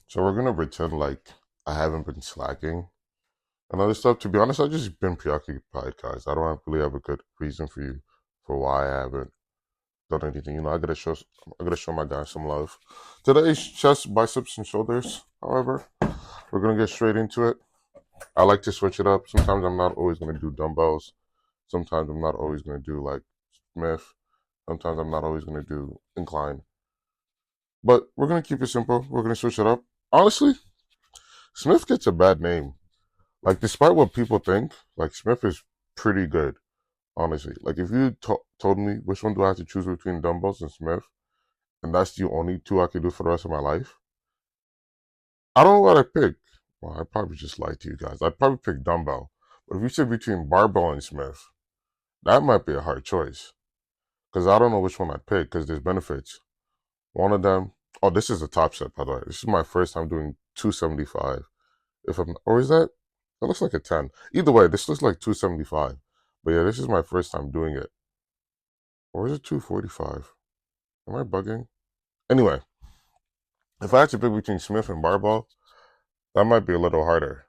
So we're gonna pretend like I haven't been slacking and other stuff. To be honest, I've just been preoccupied, guys. I don't really have a good reason for you for why I haven't done anything. I gotta show my guys some love. Today's chest, biceps, and shoulders. However, we're gonna get straight into it. I like to switch it up. Sometimes I'm not always gonna do dumbbells. Sometimes I'm not always gonna do like Smith. Sometimes I'm not always gonna do incline. But we're gonna keep it simple. We're gonna switch it up. Honestly, Smith gets a bad name. Like, despite what people think, like, Smith is pretty good, honestly. Like, if you told me which one do I have to choose between dumbbells and Smith, and that's the only two I could do for the rest of my life, I don't know what I'd pick. Well, I'd probably just lie to you guys. I'd probably pick dumbbell. But if you said between barbell and Smith, that might be a hard choice. Because I don't know which one I'd pick, because there's benefits. One of them, oh, this is a top set, by the way. This is my first time doing 275. If I'm, or is that? That looks like a 10. Either way, this looks like 275. But yeah, this is my first time doing it. Or is it 245? Am I bugging? Anyway, if I had to pick between Smith and barbell, that might be a little harder.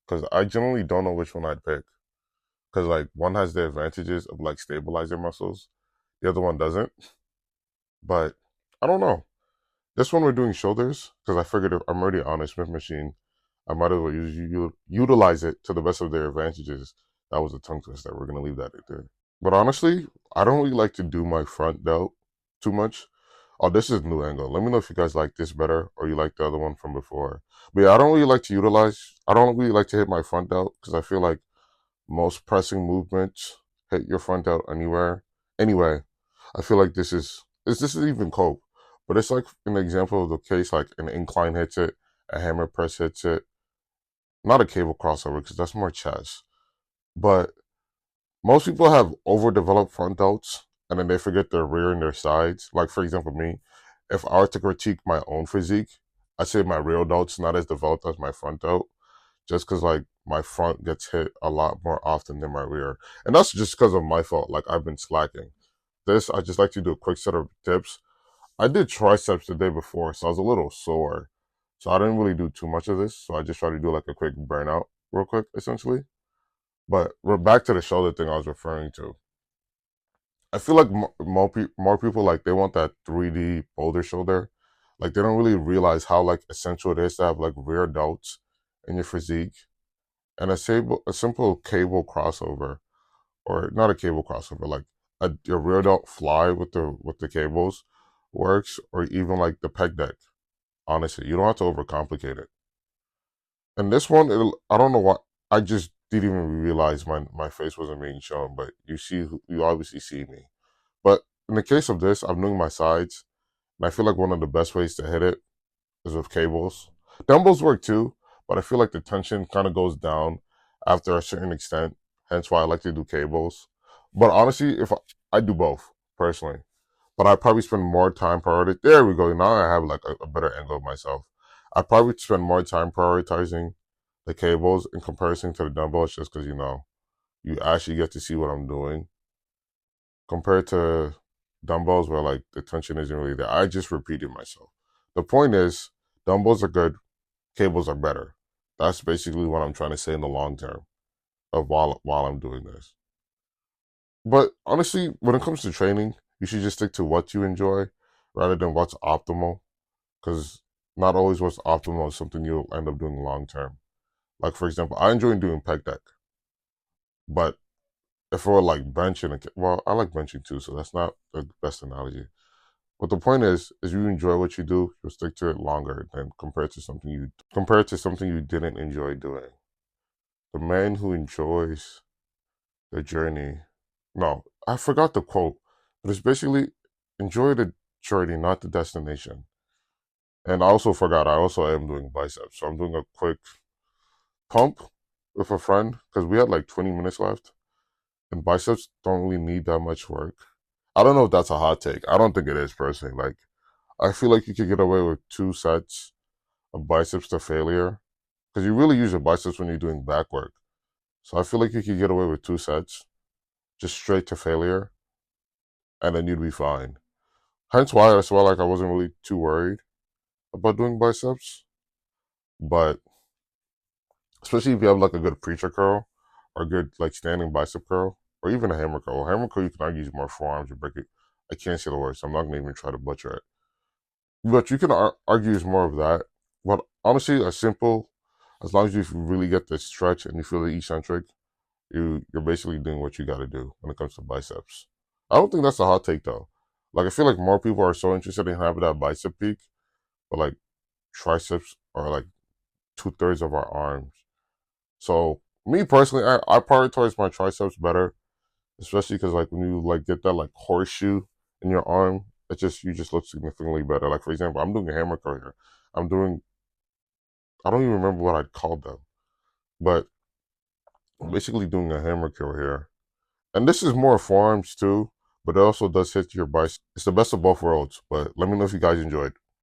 Because I generally don't know which one I'd pick. Because, like, one has the advantages of, like, stabilizing muscles. The other one doesn't. But I don't know. This one we're doing shoulders. Because I figured if I'm already on a Smith machine, I might as well utilize it to the best of their advantages. That was a tongue twister. We're going to leave that there. But honestly, I don't really like to do my front delt too much. Oh, this is a new angle. Let me know if you guys like this better or you like the other one from before. But yeah, I don't really like to hit my front delt because I feel like most pressing movements hit your front delt anywhere. Anyway, I feel like this is even cope. But it's like an example of the case, like an incline hits it, a hammer press hits it. Not a cable crossover because that's more chest. But most people have overdeveloped front delts and then they forget their rear and their sides. Like, for example, me, if I were to critique my own physique, I'd say my rear delt's not as developed as my front delt just because, like, my front gets hit a lot more often than my rear. And that's just because of my fault. Like, I've been slacking. I just like to do a quick set of dips. I did triceps the day before, so I was a little sore. So I didn't really do too much of this. So I just tried to do like a quick burnout real quick, essentially. But we're back to the shoulder thing I was referring to. I feel like more people like they want that 3D boulder shoulder. Like they don't really realize how like essential it is to have like rear delts in your physique and a simple cable crossover or not a cable crossover like a rear delt fly with the cables works or even like the pec deck. Honestly, you don't have to overcomplicate it. And this one, I don't know what I just didn't even realize my face wasn't being shown, but you obviously see me. But in the case of this, I'm doing my sides, and I feel like one of the best ways to hit it is with cables. Dumbbells work too, but I feel like the tension kind of goes down after a certain extent. Hence why I like to do cables. But honestly, if I do both personally, but I probably spend more time prioritizing. There we go. Now I have like a better angle of myself. I probably spend more time prioritizing the cables in comparison to the dumbbells, just because you actually get to see what I'm doing compared to dumbbells where like the tension isn't really there. I just repeated myself. The point is, dumbbells are good, cables are better. That's basically what I'm trying to say in the long term of while I'm doing this. But honestly, when it comes to training, you should just stick to what you enjoy rather than what's optimal. Because not always what's optimal is something you'll end up doing long term. Like for example, I enjoy doing pec deck, but if we're like benching, well, I like benching too, so that's not the best analogy. But the point is you enjoy what you do, you'll stick to it longer than compared to something you didn't enjoy doing. The man who enjoys the journey. No, I forgot the quote, but it's basically enjoy the journey, not the destination. And I also forgot I also am doing biceps, so I'm doing a quick pump with a friend because we had like 20 minutes left, and biceps don't really need that much work. I don't know if that's a hot take. I don't think it is personally. Like I feel like you could get away with 2 sets of biceps to failure because you really use your biceps when you're doing back work. So I feel like you could get away with 2 sets just straight to failure, and then you'd be fine. Hence why as well, like I wasn't really too worried about doing biceps. But especially if you have like a good preacher curl or a good like standing bicep curl or even a hammer curl. Hammer curl you can argue is more forearms. You break it. I can't say the word, so I'm not gonna even try to butcher it. But you can argue is more of that. But honestly, a simple, as long as you really get the stretch and you feel the eccentric, you're basically doing what you got to do when it comes to biceps. I don't think that's a hot take though. Like I feel like more people are so interested in having that bicep peak, but like triceps are like 2/3 of our arms. So me personally, I prioritize my triceps better, especially because like when you like get that like horseshoe in your arm, it just you just look significantly better. Like for example, I'm doing a hammer curl here. I'm doing I don't even remember what I called them, but I'm basically doing a hammer curl here. And this is more forearms too, but it also does hit your bicep. It's the best of both worlds. But let me know if you guys enjoyed.